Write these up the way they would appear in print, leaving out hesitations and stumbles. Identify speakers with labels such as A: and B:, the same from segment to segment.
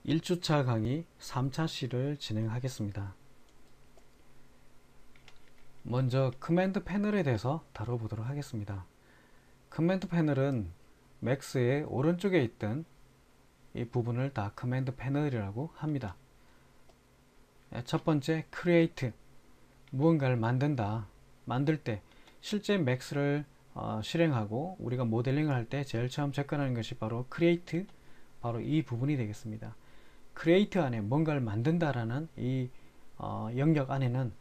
A: 1주차 강의 3차 시를 진행하겠습니다. 먼저 커맨드 패널에 대해서 다뤄보도록 하겠습니다. 커맨드 패널은 맥스의 오른쪽에 있던 이 부분을 다 커맨드 패널이라고 합니다. 첫 번째, create, 무언가를 만든다. 만들 때 실제 맥스를 실행하고 우리가 모델링을 할 때 제일 처음 접근하는 것이 바로 create, 바로 이 부분이 되겠습니다. create 안에 뭔가를 만든다라는 이 영역 안에는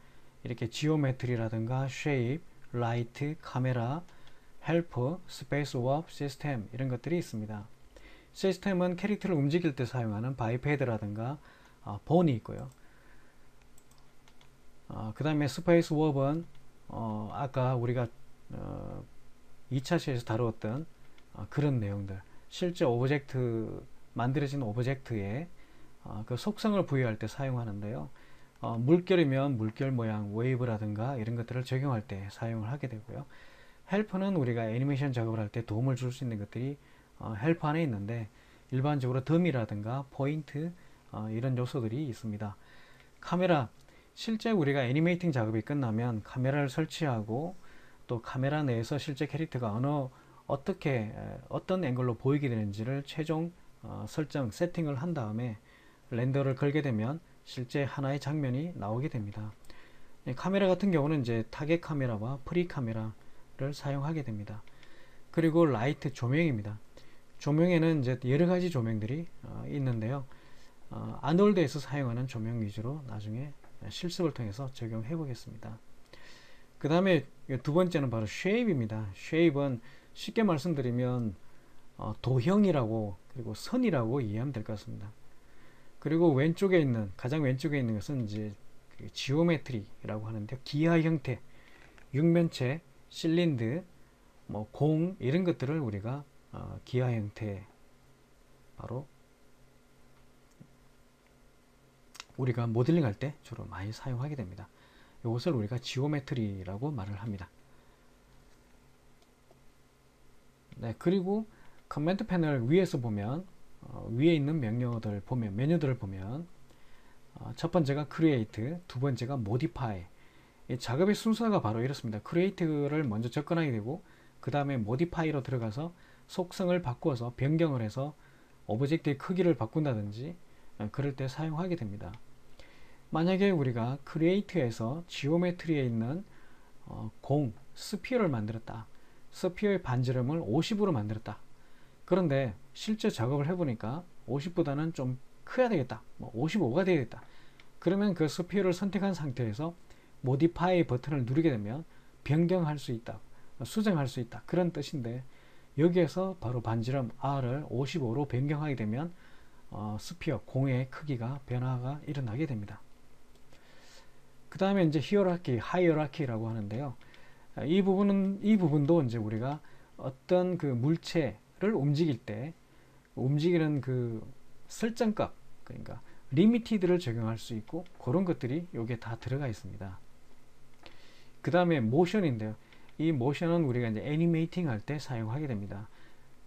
A: 이렇게 지오메트리라든가 shape, light, 카메라, helper, space warp, system 이런 것들이 있습니다. 시스템은 캐릭터를 움직일 때 사용하는 바이패드라든가 본이 있고요. 그 다음에 스페이스 워브는 아까 우리가 2차 시에서 다루었던 그런 내용들, 실제 오브젝트, 만들어진 오브젝트에 그 속성을 부여할 때 사용하는데요. 물결이면 물결 모양, 웨이브라든가 이런 것들을 적용할 때 사용을 하게 되고요. 헬퍼는 우리가 애니메이션 작업을 할 때 도움을 줄 수 있는 것들이 헬퍼 안에 있는데, 일반적으로 덤이라든가 포인트 이런 요소들이 있습니다. 카메라, 실제 우리가 애니메이팅 작업이 끝나면 카메라를 설치하고 또 카메라 내에서 실제 캐릭터가 어떤 앵글로 보이게 되는지를 최종 설정, 세팅을 한 다음에 렌더를 걸게 되면 실제 하나의 장면이 나오게 됩니다. 카메라 같은 경우는 이제 타겟 카메라와 프리 카메라를 사용하게 됩니다. 그리고 라이트, 조명입니다. 조명에는 이제 여러 가지 조명들이 있는데요. 아놀드에서 사용하는 조명 위주로 나중에 실습을 통해서 적용해 보겠습니다. 그 다음에 두 번째는 바로 쉐입입니다. 쉐입은 쉽게 말씀드리면 도형이라고, 그리고 선이라고 이해하면 될 것 같습니다. 그리고 가장 왼쪽에 있는 것은 이제 지오메트리라고 하는데, 기하 형태, 육면체, 실린드, 공 이런 것들을 우리가 기하 형태, 바로 우리가 모델링 할 때 주로 많이 사용하게 됩니다. 이것을 우리가 지오메트리라고 말을 합니다. 네, 그리고 커맨드 패널 위에서 보면 위에 있는 메뉴들을 보면 첫 번째가 create, 두 번째가 modify. 이 작업의 순서가 바로 이렇습니다. create를 먼저 접근하게 되고, 그 다음에 modify로 들어가서 속성을 바꾸어서 변경을 해서 오브젝트의 크기를 바꾼다든지 그럴 때 사용하게 됩니다. 만약에 우리가 create에서 지오메트리에 있는 스피어를 만들었다. 스피어의 반지름을 50으로 만들었다. 그런데 실제 작업을 해보니까 50보다는 좀 커야 되겠다, 55가 되겠다. 그러면 그 스피어를 선택한 상태에서 modify 버튼을 누르게 되면 변경할 수 있다, 수정할 수 있다, 그런 뜻인데, 여기에서 바로 반지름 R을 55로 변경하게 되면 스피어, 공의 크기가 변화가 일어나게 됩니다. 그 다음에 이제 하이어라키라고 하는데요. 이 부분도 이제 우리가 어떤 그 물체를 움직일 때 움직이는 그 설정값, 그러니까 리미티드를 적용할 수 있고, 그런 것들이 여기에 다 들어가 있습니다. 그 다음에 모션인데요. 이 모션은 우리가 이제 애니메이팅 할 때 사용하게 됩니다.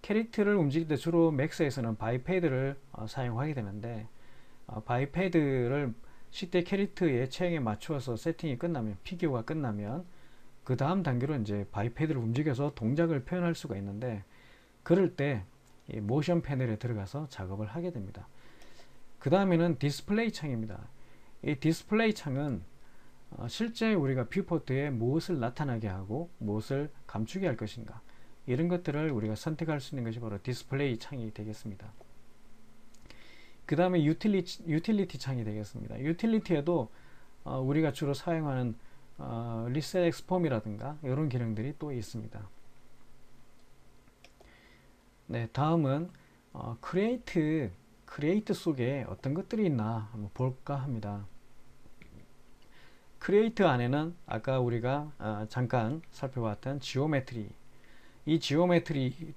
A: 캐릭터를 움직일 때 주로 맥스에서는 바이패드를 사용하게 되는데, 바이패드를 실제 캐릭터의 체형에 맞추어서 세팅이 끝나면, 피규어가 끝나면 그 다음 단계로 이제 바이패드를 움직여서 동작을 표현할 수가 있는데, 그럴 때 이 모션 패널에 들어가서 작업을 하게 됩니다. 그 다음에는 디스플레이 창입니다. 이 디스플레이 창은 실제 우리가 뷰포트에 무엇을 나타나게 하고 무엇을 감추게 할 것인가, 이런 것들을 우리가 선택할 수 있는 것이 바로 디스플레이 창이 되겠습니다. 그 다음에 유틸리티 창이 되겠습니다. 유틸리티에도 우리가 주로 사용하는 리셋 엑스폼이라든가 이런 기능들이 또 있습니다. 네, 다음은 크리에이트 속에 어떤 것들이 있나 한번 볼까 합니다. 크리에이트 안에는 아까 우리가 잠깐 살펴봤던 지오메트리, 이 지오메트리도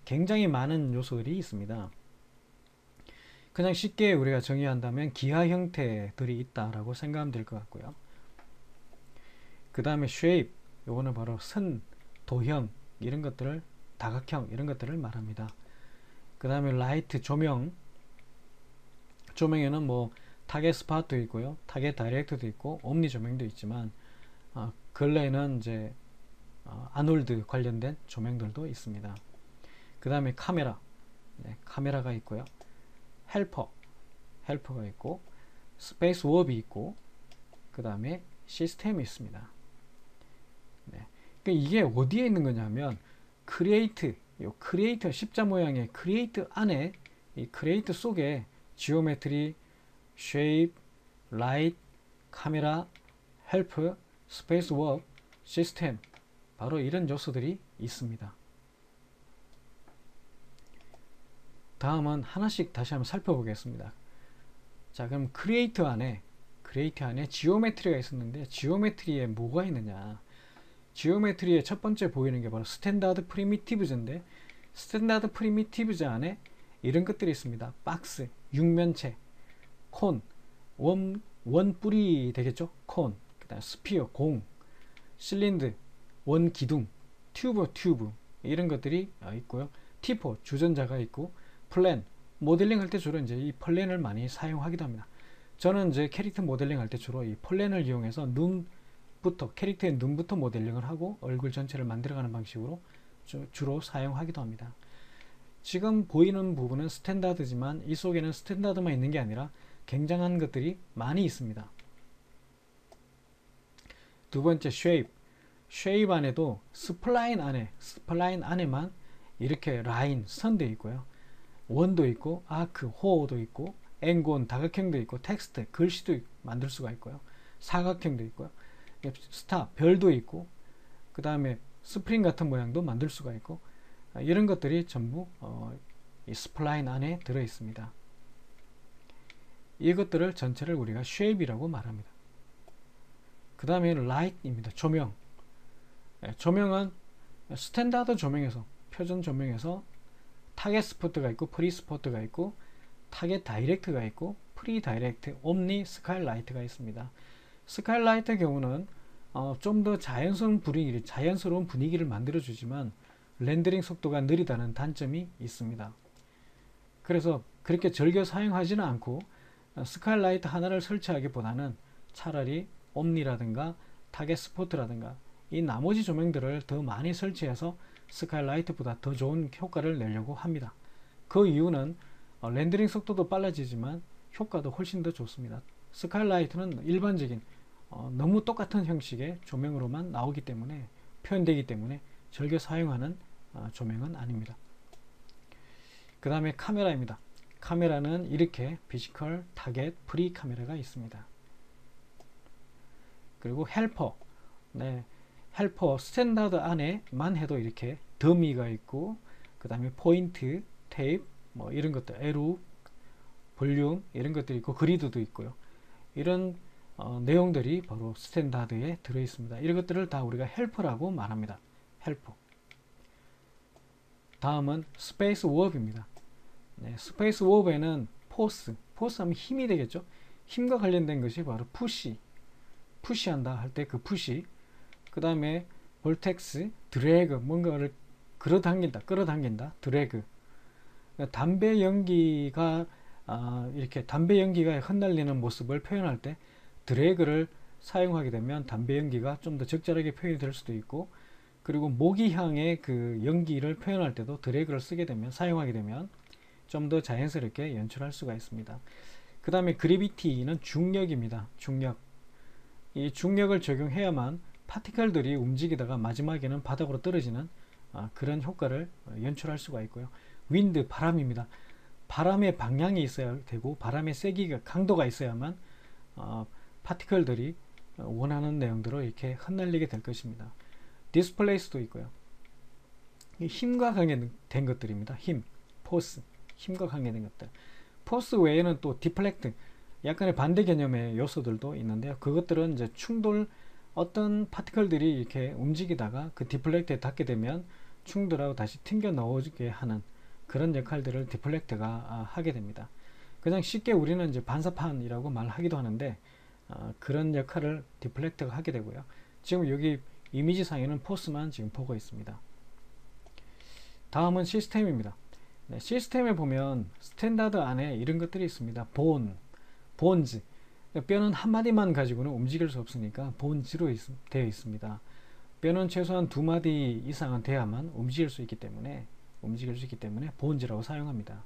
A: 굉장히 많은 요소들이 있습니다. 그냥 쉽게 우리가 정의한다면 기하 형태들이 있다라고 생각하면 될 것 같고요. 그 다음에 shape, 요거는 바로 선, 도형 이런 것들을, 다각형 이런 것들을 말합니다. 그 다음에 라이트, 조명, 조명에는 뭐 타겟 스팟도 있고요, 타겟 다이렉트도 있고, 옴니 조명도 있지만 근래에는 이제 아놀드 관련된 조명들도 있습니다. 그 다음에 카메라, 네, 카메라가 있고요, 헬퍼가 있고, 스페이스 워업이 있고, 그 다음에 시스템이 있습니다. 네. 그러니까 이게 어디에 있는 거냐면 크리에이트, 요 크리에이터 십자 모양의 크리에이트 안에, 이 크리에이트 속에 지오메트리, 쉐입, 라이트, 카메라, 헬프, 스페이스 워업, 시스템, 바로 이런 요소들이 있습니다. 다음은 하나씩 다시 한번 살펴보겠습니다. 자, 그럼 크리에이트 안에 지오메트리가 있었는데, 지오메트리에 뭐가 있느냐? 지오메트리의 첫 번째 보이는 게 바로 스탠다드 프리미티브즈인데, 스탠다드 프리미티브즈 안에 이런 것들이 있습니다. 박스, 육면체, 콘, 원뿔이 되겠죠? 콘, 그 다음 스피어, 공, 실린드, 원기둥, 튜브 이런 것들이 있고요. T4, 주전자가 있고, 플랜, 모델링 할 때 주로 이제 이 플랜을 많이 사용하기도 합니다. 저는 이제 캐릭터 모델링 할 때 주로 이 플랜을 이용해서 캐릭터의 눈부터 모델링을 하고 얼굴 전체를 만들어가는 방식으로 주로 사용하기도 합니다. 지금 보이는 부분은 스탠다드지만 이 속에는 스탠다드만 있는 게 아니라 굉장한 것들이 많이 있습니다. 두 번째 쉐입 안에도 스플라인 안에만 이렇게 라인, 선도 있고요, 원도 있고, 아크, 호도 있고, 앵곤, 다각형도 있고, 텍스트, 글씨도 만들 수가 있고요, 사각형도 있고요, 스타, 별도 있고, 그 다음에 스프링 같은 모양도 만들 수가 있고, 이런 것들이 전부 이 스플라인 안에 들어 있습니다. 이것들을 전체를 우리가 쉐입이라고 말합니다. 그 다음에 라이트입니다. 조명. 조명은 스탠다드 조명에서, 표준 조명에서 타겟 스포트가 있고, 프리 스포트가 있고, 타겟 다이렉트가 있고, 프리 다이렉트, 옴니, 스카이라이트가 있습니다. 스카이라이트 경우는 좀 더 자연스러운 분위기를 만들어주지만 렌더링 속도가 느리다는 단점이 있습니다. 그래서 그렇게 즐겨 사용하지는 않고 스카이라이트 하나를 설치하기보다는 차라리 옴니라든가 타겟 스포트라든가 이 나머지 조명들을 더 많이 설치해서 스카이라이트보다 더 좋은 효과를 내려고 합니다. 그 이유는 렌더링 속도도 빨라지지만 효과도 훨씬 더 좋습니다. 스카이라이트는 일반적인 너무 똑같은 형식의 조명으로만 나오기 때문에, 표현되기 때문에 즐겨 사용하는 조명은 아닙니다. 그 다음에 카메라입니다. 카메라는 이렇게 피지컬, 타겟, 프리 카메라가 있습니다. 그리고 헬퍼, 헬퍼 스탠다드 안에만 해도 이렇게 더미가 있고, 그 다음에 포인트, 테이프, 뭐 이런 것들, 에루, 볼륨 이런 것들이 있고, 그리드도 있고요. 이런 내용들이 바로 스탠다드에 들어 있습니다. 이런 것들을 다 우리가 헬퍼라고 말합니다. 헬퍼. 다음은 스페이스 워업입니다. 스페이스 워업에는 포스 하면 힘이 되겠죠. 힘과 관련된 것이 바로 푸시한다 할 때 그 푸시, 그 다음에 볼텍스, 드래그, 뭔가를 끌어당긴다, 드래그. 담배 연기가 흩날리는 모습을 표현할 때 드래그를 사용하게 되면 담배 연기가 좀 더 적절하게 표현이 될 수도 있고, 그리고 모기향의 그 연기를 표현할 때도 드래그를 사용하게 되면 좀 더 자연스럽게 연출할 수가 있습니다. 그 다음에 그래비티는 중력입니다. 이 중력을 적용해야만 파티클들이 움직이다가 마지막에는 바닥으로 떨어지는 그런 효과를 연출할 수가 있고요. 윈드, 바람입니다. 바람의 방향이 있어야 되고, 바람의 세기가, 강도가 있어야만 파티클들이 원하는 내용대로 이렇게 흩날리게 될 것입니다. 디스플레이스도 있고요. 힘과 관계된 것들입니다. 포스, 힘과 관계된 것들. 포스 외에는 또 디플렉트, 약간의 반대 개념의 요소들도 있는데요. 그것들은 이제 어떤 파티클들이 이렇게 움직이다가 그 디플렉트에 닿게 되면 충돌하고 다시 튕겨 나오게 하는 그런 역할들을 디플렉트가 하게 됩니다. 그냥 쉽게 우리는 이제 반사판이라고 말하기도 하는데, 그런 역할을 디플렉트가 하게 되고요. 지금 여기 이미지상에는 포스만 지금 보고 있습니다. 다음은 시스템입니다. 네, 시스템에 보면 스탠다드 안에 이런 것들이 있습니다. 본즈. 뼈는 한 마디만 가지고는 움직일 수 없으니까 본즈로 되어 있습니다. 뼈는 최소한 두 마디 이상은 돼야만 움직일 수 있기 때문에 본즈라고 사용합니다.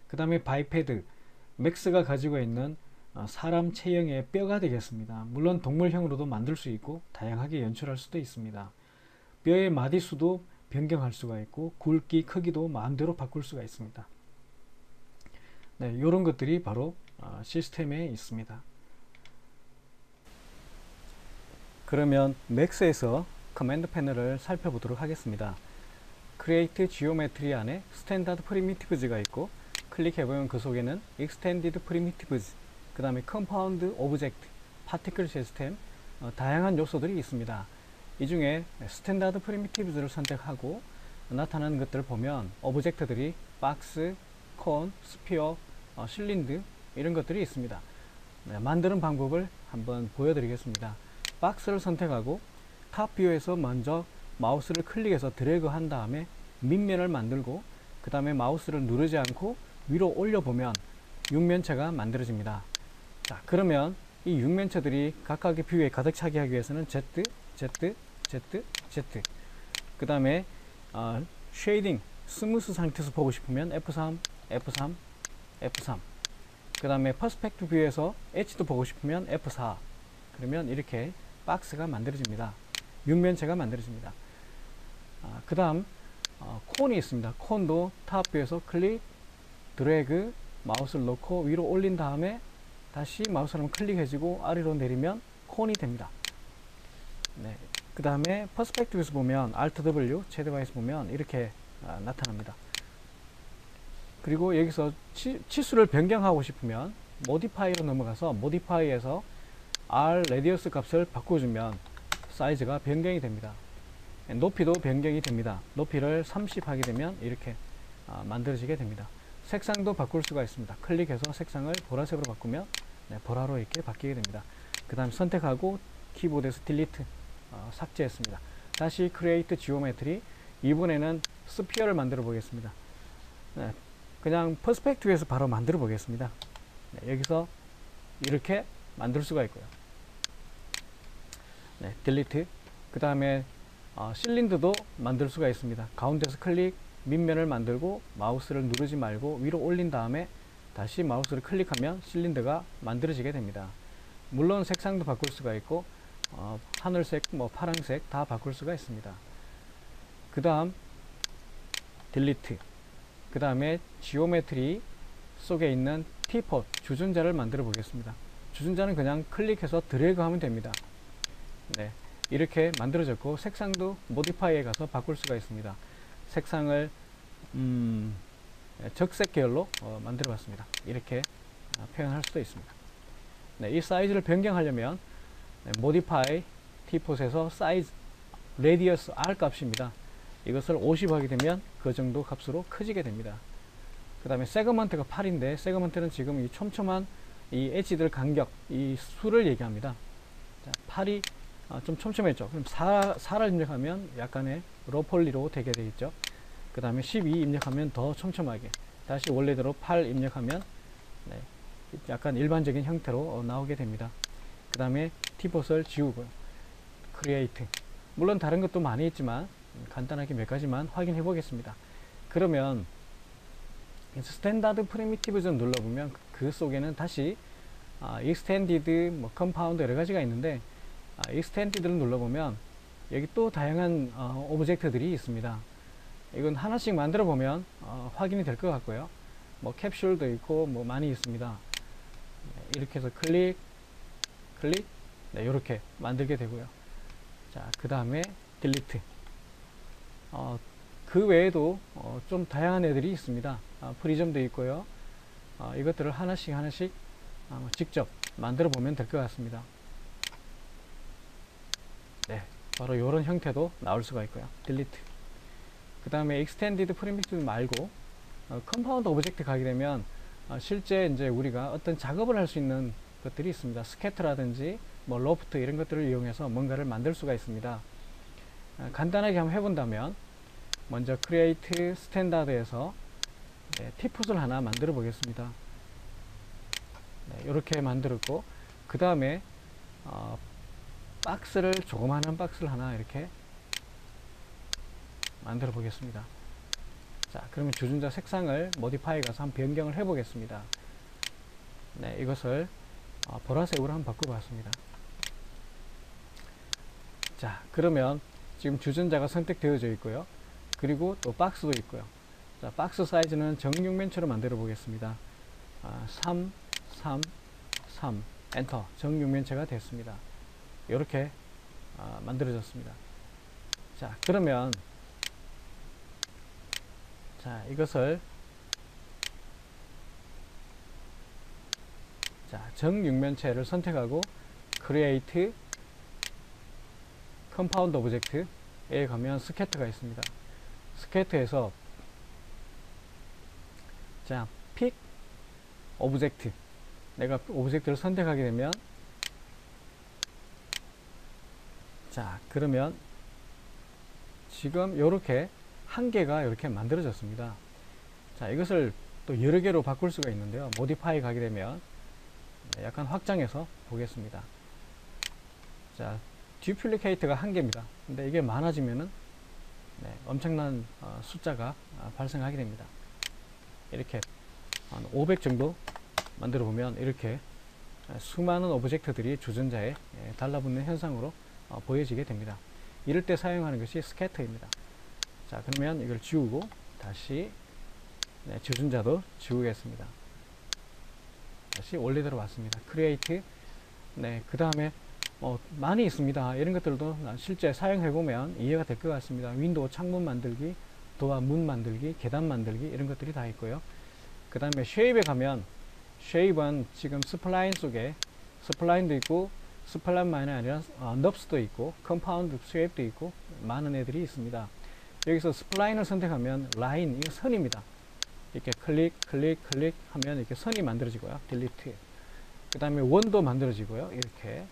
A: 그 다음에 바이페드, 맥스가 가지고 있는 사람 체형의 뼈가 되겠습니다. 물론 동물형으로도 만들 수 있고 다양하게 연출할 수도 있습니다. 뼈의 마디수도 변경할 수가 있고 굵기, 크기도 마음대로 바꿀 수가 있습니다. 네, 이런 것들이 바로 시스템에 있습니다. 그러면 맥스에서 커맨드 패널을 살펴보도록 하겠습니다. Create Geometry 안에 Standard Primitives 가 있고 클릭해보면 그 속에는 Extended Primitives, 그 다음에 Compound Object, Particle System, 다양한 요소들이 있습니다. 이 중에 스탠다드 프리미티브즈를 선택하고 나타나는 것들을 보면 오브젝트들이 박스, 콘, 스피어, 실린드 이런 것들이 있습니다. 네, 만드는 방법을 한번 보여드리겠습니다. 박스를 선택하고 탑 뷰에서 먼저 마우스를 클릭해서 드래그 한 다음에 밑면을 만들고 그 다음에 마우스를 누르지 않고 위로 올려보면 육면체가 만들어집니다. 자, 그러면 이 육면체들이 각각의 뷰에 가득 차게 하기 위해서는 Z, Z, Z, Z, 그 다음에 쉐이딩, 스무스 상태에서 보고 싶으면 F3, F3, F3, 그 다음에 퍼스펙트 뷰에서 H도 보고 싶으면 F4. 그러면 이렇게 박스가 만들어집니다. 육면체가 만들어집니다. 그 다음 콘이 있습니다. 콘도 탑 뷰에서 클릭, 드래그, 마우스를 놓고 위로 올린 다음에 다시 마우스를 클릭해주고 아래로 내리면 콘이 됩니다. 네. 그 다음에 퍼스펙티브에서 보면 Alt W, 최대화에서 보면 이렇게 나타납니다. 그리고 여기서 치수를 변경하고 싶으면 모디파이로 넘어가서 모디파이에서 R 레디어스 값을 바꿔주면 사이즈가 변경이 됩니다. 높이도 변경이 됩니다. 높이를 30 하게 되면 이렇게 만들어지게 됩니다. 색상도 바꿀 수가 있습니다. 클릭해서 색상을 보라색으로 바꾸면 보라로 이렇게 바뀌게 됩니다. 그 다음 선택하고 키보드에서 딜리트 삭제했습니다. 다시 Create Geometry, 이번에는 스피어를 만들어 보겠습니다. 네, 그냥 퍼스펙티브에서 바로 만들어 보겠습니다. 네, 여기서 이렇게 만들 수가 있고요. 네, 딜리트. 그 다음에 실린더도 만들 수가 있습니다. 가운데서 클릭, 밑면을 만들고 마우스를 누르지 말고 위로 올린 다음에 다시 마우스를 클릭하면 실린더가 만들어지게 됩니다. 물론 색상도 바꿀 수가 있고 하늘색, 파란색 다 바꿀 수가 있습니다. 그 다음 딜리트. 그 다음에 지오메트리 속에 있는 티폿, 주전자를 만들어 보겠습니다. 주전자는 그냥 클릭해서 드래그 하면 됩니다. 네, 이렇게 만들어졌고 색상도 모디파이에 가서 바꿀 수가 있습니다. 색상을 적색 계열로 만들어 봤습니다. 이렇게 표현할 수도 있습니다. 네, 이 사이즈를 변경하려면 모디파이 티폿에서 사이즈 레디어스 R 값입니다. 이것을 50 하게 되면 그 정도 값으로 커지게 됩니다. 그 다음에 세그먼트가 8인데 세그먼트는 지금 이 촘촘한 이 엣지들 간격, 이 수를 얘기합니다. 자, 8이 좀 촘촘했죠. 그럼 4를 입력하면 약간의 로폴리로 되게 되겠죠. 그 다음에 12 입력하면 더 촘촘하게, 다시 원래대로 8 입력하면 약간 일반적인 형태로 나오게 됩니다. 그 다음에 티폿을 지우고요. 크리에이트. 물론 다른 것도 많이 있지만 간단하게 몇 가지만 확인해 보겠습니다. 그러면 스탠다드 프리미티브즈 눌러보면 그 속에는 다시 익스텐디드, 컴파운드 여러 가지가 있는데 익스텐디드를 눌러보면 여기 또 다양한 오브젝트들이 있습니다. 이건 하나씩 만들어 보면 확인이 될 것 같고요. 캡슐도 있고 많이 있습니다. 이렇게 해서 클릭, 이렇게 만들게 되고요. 자, 그 다음에 딜리트. 그 외에도 좀 다양한 애들이 있습니다. 프리즘도 있고요. 이것들을 하나씩 직접 만들어 보면 될 것 같습니다. 네, 바로 이런 형태도 나올 수가 있고요. 딜리트. 그 다음에 익스텐디드 프리미티브 말고 컴파운드 오브젝트 가게 되면 실제 이제 우리가 어떤 작업을 할 수 있는 것들이 있습니다. 스케트라든지 로프트 이런 것들을 이용해서 뭔가를 만들 수가 있습니다. 간단하게 한번 해본다면 먼저 크리에이트 스탠다드에서 네, 티풋을 하나 만들어 보겠습니다. 네, 이렇게 만들었고, 그 다음에 박스를, 조그마한 박스를 하나 이렇게 만들어 보겠습니다. 자, 그러면 주전자 색상을 모디파이 가서 한번 변경을 해 보겠습니다. 네, 이것을 보라색으로 한번 바꿔봤습니다. 자, 그러면 지금 주전자가 선택되어져 있고요. 그리고 또 박스도 있고요. 자, 박스 사이즈는 정육면체로 만들어 보겠습니다. 3, 3, 3 엔터. 정육면체가 됐습니다. 이렇게 만들어졌습니다. 자, 그러면 자, 이것을 자, 정육면체를 선택하고 Create Compound Object에 가면 스케터가 있습니다. 스케터에서 자, Pick Object, 내가 오브젝트를 선택하게 되면 자, 그러면 지금 이렇게 한 개가 이렇게 만들어졌습니다. 자, 이것을 또 여러 개로 바꿀 수가 있는데요. 모디파이 가게 되면 약간 확장해서 보겠습니다. 자, 듀플리케이트가 한 개입니다. 근데 이게 많아지면은 엄청난 숫자가 발생하게 됩니다. 이렇게 한 500 정도 만들어 보면 이렇게 수많은 오브젝트들이 주전자에 달라붙는 현상으로 보여지게 됩니다. 이럴 때 사용하는 것이 스캐터입니다. 자, 그러면 이걸 지우고 다시 주전자도 지우겠습니다. 다시 원래대로 왔습니다. 크리에이트. 네, 그 다음에 많이 있습니다. 이런 것들도 실제 사용해 보면 이해가 될 것 같습니다. 윈도우 창문 만들기, 도어 문 만들기, 계단 만들기, 이런 것들이 다 있고요. 그 다음에 쉐입에 가면, 쉐입은 지금 스플라인 속에 스플라인도 있고, 스플라인만이 아니라 넙스도 있고, 컴파운드 쉐입도 있고, 많은 애들이 있습니다. 여기서 스플라인을 선택하면 라인, 이거 선입니다. 이렇게 클릭 하면 이렇게 선이 만들어지고요. 딜리트. 그 다음에 원도 만들어지고요. 이렇게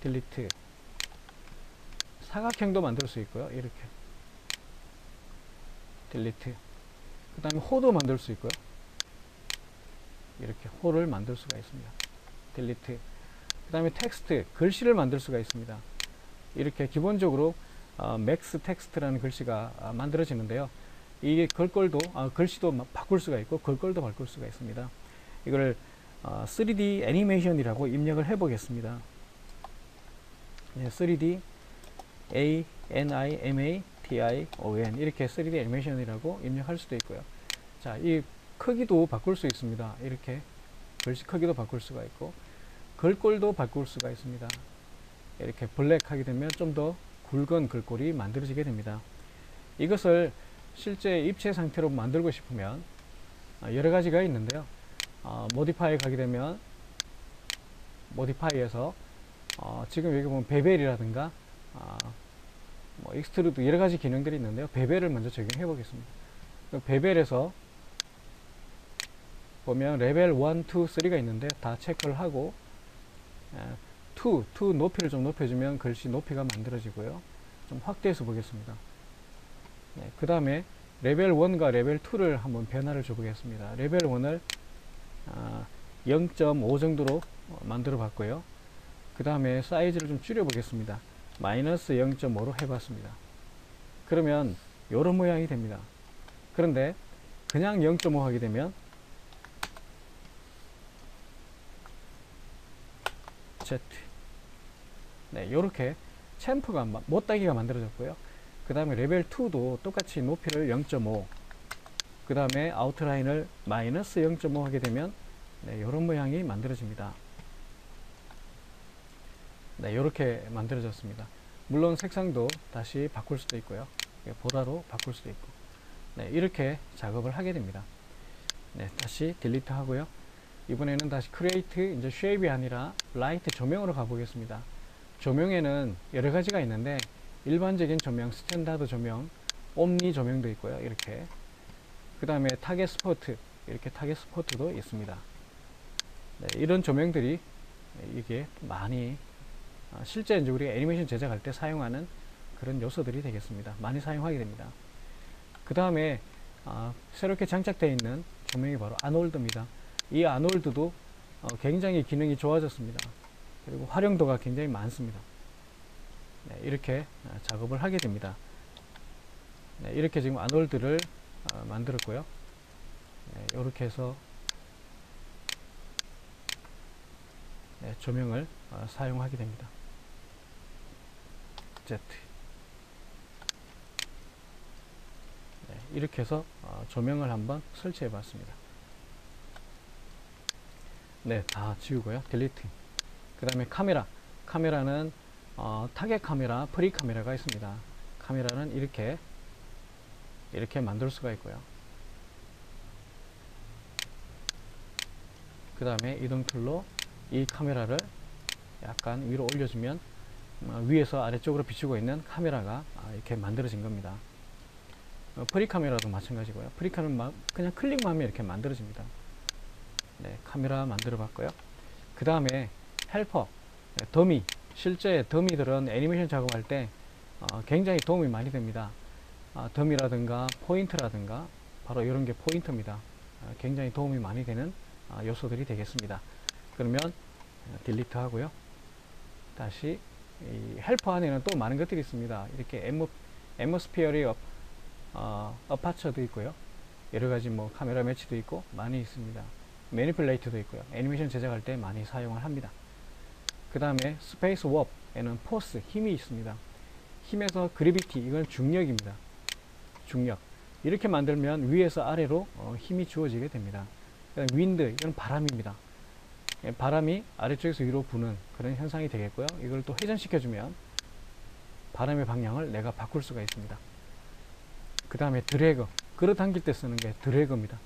A: 딜리트. 사각형도 만들 수 있고요. 이렇게 딜리트. 그 다음에 호도 만들 수 있고요. 이렇게 호를 만들 수가 있습니다. 딜리트. 그 다음에 텍스트, 글씨를 만들 수가 있습니다. 이렇게 기본적으로 맥스 텍스트라는 글씨가 만들어지는데요. 이게 글씨도 바꿀 수가 있고 글꼴도 바꿀 수가 있습니다. 이걸 3D 애니메이션이라고 입력을 해 보겠습니다. 3D ANIMATION 이렇게 3D 애니메이션이라고 입력할 수도 있고요. 자, 이 크기도 바꿀 수 있습니다. 이렇게 글씨 크기도 바꿀 수가 있고 글꼴도 바꿀 수가 있습니다. 이렇게 블랙 하게 되면 좀 더 굵은 글꼴이 만들어지게 됩니다. 이것을 실제 입체 상태로 만들고 싶으면 여러 가지가 있는데요. 모디파이 가게 되면 모디파이에서 지금 여기 보면 베벨이라든가 익스트루드 여러 가지 기능들이 있는데요. 베벨을 먼저 적용해 보겠습니다. 베벨에서 보면 레벨 1, 2, 3가 있는데 다 체크를 하고 2 높이를 좀 높여주면 글씨 높이가 만들어지고요. 좀 확대해서 보겠습니다. 그 다음에 레벨 1과 레벨 2를 한번 변화를 줘 보겠습니다. 레벨 1을 0.5 정도로 만들어 봤고요. 그 다음에 사이즈를 좀 줄여 보겠습니다. 마이너스 0.5로 해봤습니다. 그러면 이런 모양이 됩니다. 그런데 그냥 0.5 하게 되면 Z 이렇게 챔프가 못따기가 만들어졌고요. 그 다음에 레벨 2도 똑같이 높이를 0.5 그 다음에 아웃라인을 마이너스 0.5 하게 되면 이런 모양이 만들어집니다. 이렇게 만들어졌습니다. 물론 색상도 다시 바꿀 수도 있고요. 보라로 바꿀 수도 있고 이렇게 작업을 하게 됩니다. 다시 딜리트 하고요. 이번에는 다시 크리에이트, 이제 쉐입이 아니라 라이트 조명으로 가보겠습니다. 조명에는 여러 가지가 있는데 일반적인 조명, 스탠다드 조명, 옴니 조명도 있고요. 이렇게 그 다음에 타겟 스포트, 이렇게 타겟 스포트도 있습니다. 이런 조명들이 이게 많이 실제 이제 우리가 애니메이션 제작할 때 사용하는 그런 요소들이 되겠습니다. 많이 사용하게 됩니다. 그 다음에 새롭게 장착되어 있는 조명이 바로 아놀드입니다. 이 아놀드도 굉장히 기능이 좋아졌습니다. 그리고 활용도가 굉장히 많습니다. 네, 이렇게 작업을 하게 됩니다. 네, 이렇게 지금 아놀드를 만들었고요. 네, 이렇게 해서 네, 조명을 사용하게 됩니다. Z. 네, 이렇게 해서 조명을 한번 설치해 봤습니다. 네, 다 지우고요. 딜리트. 그 다음에 카메라. 카메라는 타겟 카메라, 프리 카메라가 있습니다. 카메라는 이렇게 만들 수가 있고요. 그 다음에 이동 툴로 이 카메라를 약간 위로 올려주면 위에서 아래쪽으로 비추고 있는 카메라가 이렇게 만들어진 겁니다. 프리 카메라도 마찬가지고요. 프리 카메라 그냥 클릭만 하면 이렇게 만들어집니다. 네, 카메라 만들어 봤고요. 그 다음에 헬퍼, 더미. 실제 더미들은 애니메이션 작업할 때 굉장히 도움이 많이 됩니다. 더미라든가 포인트라든가 바로 이런 게 포인트입니다. 굉장히 도움이 많이 되는 요소들이 되겠습니다. 그러면 딜리트 하고요. 다시 이 헬퍼 안에는 또 많은 것들이 있습니다. 이렇게 애머스피어리 어파처도 있고요. 여러가지 뭐 카메라 매치도 있고 많이 있습니다. 매니플레이트도 있고요. 애니메이션 제작할 때 많이 사용을 합니다. 그 다음에 스페이스 워프에는 포스, 힘이 있습니다. 힘에서 그래비티, 이건 중력입니다. 중력. 이렇게 만들면 위에서 아래로 힘이 주어지게 됩니다. 그 다음에 윈드, 이건 바람입니다. 바람이 아래쪽에서 위로 부는 그런 현상이 되겠고요. 이걸 또 회전시켜주면 바람의 방향을 내가 바꿀 수가 있습니다. 그 다음에 드래그, 끌어당길 때 쓰는 게 드래그입니다.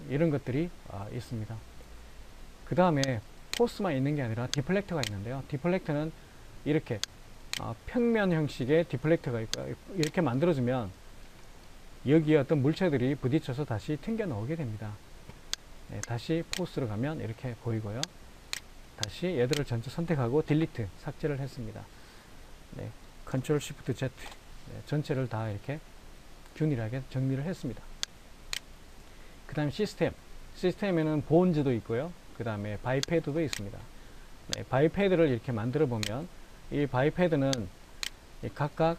A: 이런 것들이 있습니다. 그 다음에 포스만 있는 게 아니라 디플렉터가 있는데요. 디플렉터는 이렇게 평면 형식의 디플렉터가 있고요. 이렇게 만들어주면 여기에 어떤 물체들이 부딪혀서 다시 튕겨 나오게 됩니다. 네, 다시 포스로 가면 이렇게 보이고요. 다시 얘들을 전체 선택하고 딜리트, 삭제를 했습니다. 네, 컨트롤 쉬프트 Z, 네, 전체를 다 이렇게 균일하게 정리를 했습니다. 그 다음 시스템에는 본즈도 있고요. 그 다음에 바이패드도 있습니다. 네, 바이패드를 이렇게 만들어 보면 이 바이패드는 각각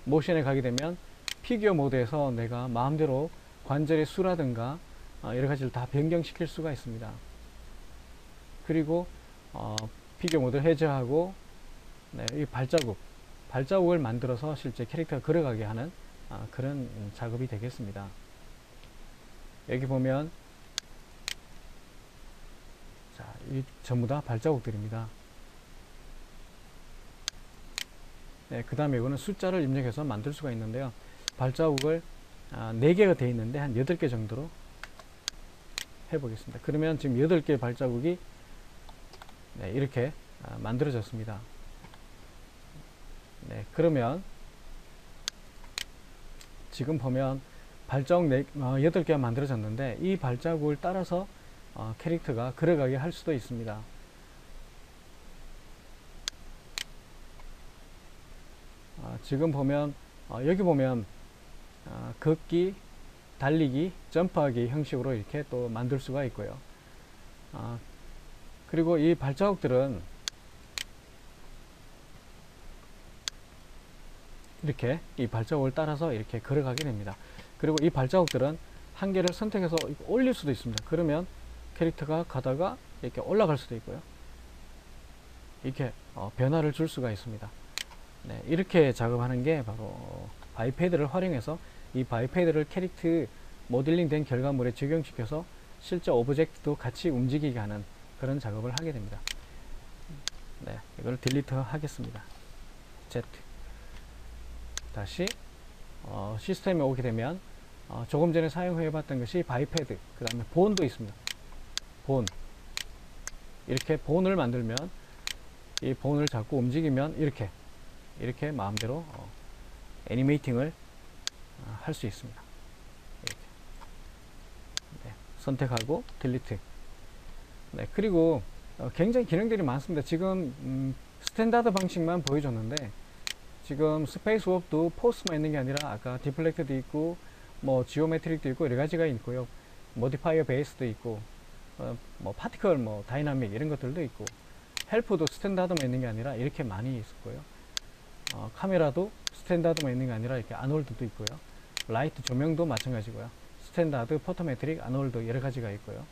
A: 모션에 가게 되면 피규어 모드에서 내가 마음대로 관절의 수라든가 여러 가지를 다 변경시킬 수가 있습니다. 그리고 피규어 모드를 해제하고 네, 이 발자국을 만들어서 실제 캐릭터가 걸어가게 하는 그런 작업이 되겠습니다. 여기 보면 자, 이 전부 다 발자국들입니다. 네, 그 다음에 이거는 숫자를 입력해서 만들 수가 있는데요. 발자국을 4개가 되어 있는데 한 8개 정도로 해보겠습니다. 그러면 지금 8개의 발자국이 네, 이렇게 만들어졌습니다. 네, 그러면 지금 보면 발자국 8개가 만들어졌는데 이 발자국을 따라서 캐릭터가 걸어가게 할 수도 있습니다. 지금 보면 여기 보면 걷기, 달리기, 점프하기 형식으로 이렇게 또 만들 수가 있고요. 그리고 이 발자국들은 이렇게 이 발자국을 따라서 이렇게 걸어가게 됩니다. 그리고 이 발자국들은 한 개를 선택해서 올릴 수도 있습니다. 그러면 캐릭터가 가다가 이렇게 올라갈 수도 있고요. 이렇게 변화를 줄 수가 있습니다. 네, 이렇게 작업하는 게 바로 바이패드를 활용해서 이 바이패드를 캐릭터 모델링 된 결과물에 적용시켜서 실제 오브젝트도 같이 움직이게 하는 그런 작업을 하게 됩니다. 네, 이걸 딜리트 하겠습니다. Z. 다시 시스템에 오게 되면 조금 전에 사용해 봤던 것이 바이패드, 그 다음에 본도 있습니다. 본. 이렇게 본을 만들면 이 본을 자꾸 움직이면 이렇게 마음대로 애니메이팅을 할 수 있습니다. 이렇게. 네, 선택하고 딜리트. 네, 그리고 굉장히 기능들이 많습니다. 지금 스탠다드 방식만 보여줬는데 지금 스페이스 옵도 포스만 있는 게 아니라 아까 디플렉트도 있고 뭐 지오메트릭도 있고 여러 가지가 있고요. 모디파이어 베이스도 있고 뭐 파티클 뭐 다이나믹 이런 것들도 있고 헬프도 스탠다드만 있는 게 아니라 이렇게 많이 있었고요. 카메라도 스탠다드만 있는 게 아니라 이렇게 아놀드도 있고요. 라이트 조명도 마찬가지고요. 스탠다드, 포토메트릭, 아놀드 여러 가지가 있고요.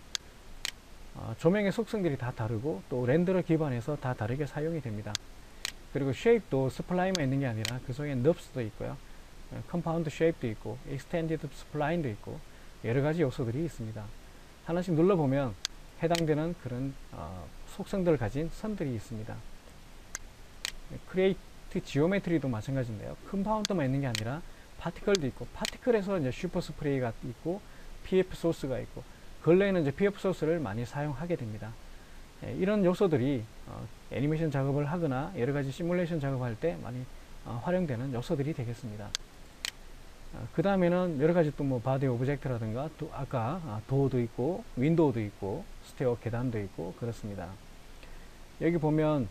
A: 조명의 속성들이 다 다르고 또 렌더를 기반해서 다 다르게 사용이 됩니다. 그리고 쉐입도 스플라인만 있는 게 아니라 그 속에 넙스도 있고요. 컴파운드 쉐입도 있고 익스텐디드 스플라인도 있고 여러 가지 요소들이 있습니다. 하나씩 눌러보면 해당되는 그런 속성들을 가진 선들이 있습니다. 크리에이트 지오메트리도 마찬가지인데요. 컴파운드만 있는 게 아니라 파티클도 있고 파티클에서 이제 슈퍼 스프레이가 있고 PF 소스가 있고 근래에는 이제 PF 소스를 많이 사용하게 됩니다. 이런 요소들이 애니메이션 작업을 하거나 여러 가지 시뮬레이션 작업할 때 많이 활용되는 요소들이 되겠습니다. 그 다음에는 여러 가지 또 뭐 바디 오브젝트라든가 또 아까 도어도 있고 윈도우도 있고 스테어 계단도 있고 그렇습니다. 여기 보면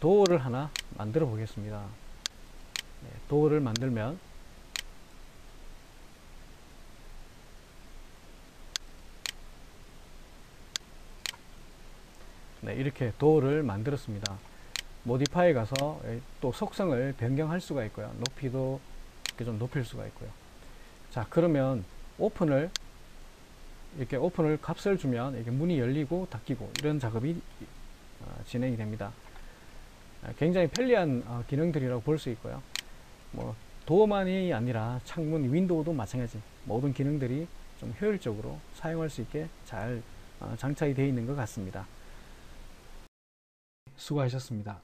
A: 도어를 하나 만들어 보겠습니다. 도어를 만들면 이렇게 도어를 만들었습니다. 모디파이에 가서 또 속성을 변경할 수가 있고요. 높이도 이렇게 좀 높일 수가 있고요. 자, 그러면 오픈을 이렇게 오픈을 값을 주면 이렇게 문이 열리고 닫히고 이런 작업이 진행이 됩니다. 굉장히 편리한 기능들이라고 볼 수 있고요. 뭐 도어만이 아니라 창문, 윈도우도 마찬가지 모든 기능들이 좀 효율적으로 사용할 수 있게 잘 장착이 되어 있는 것 같습니다. 수고하셨습니다.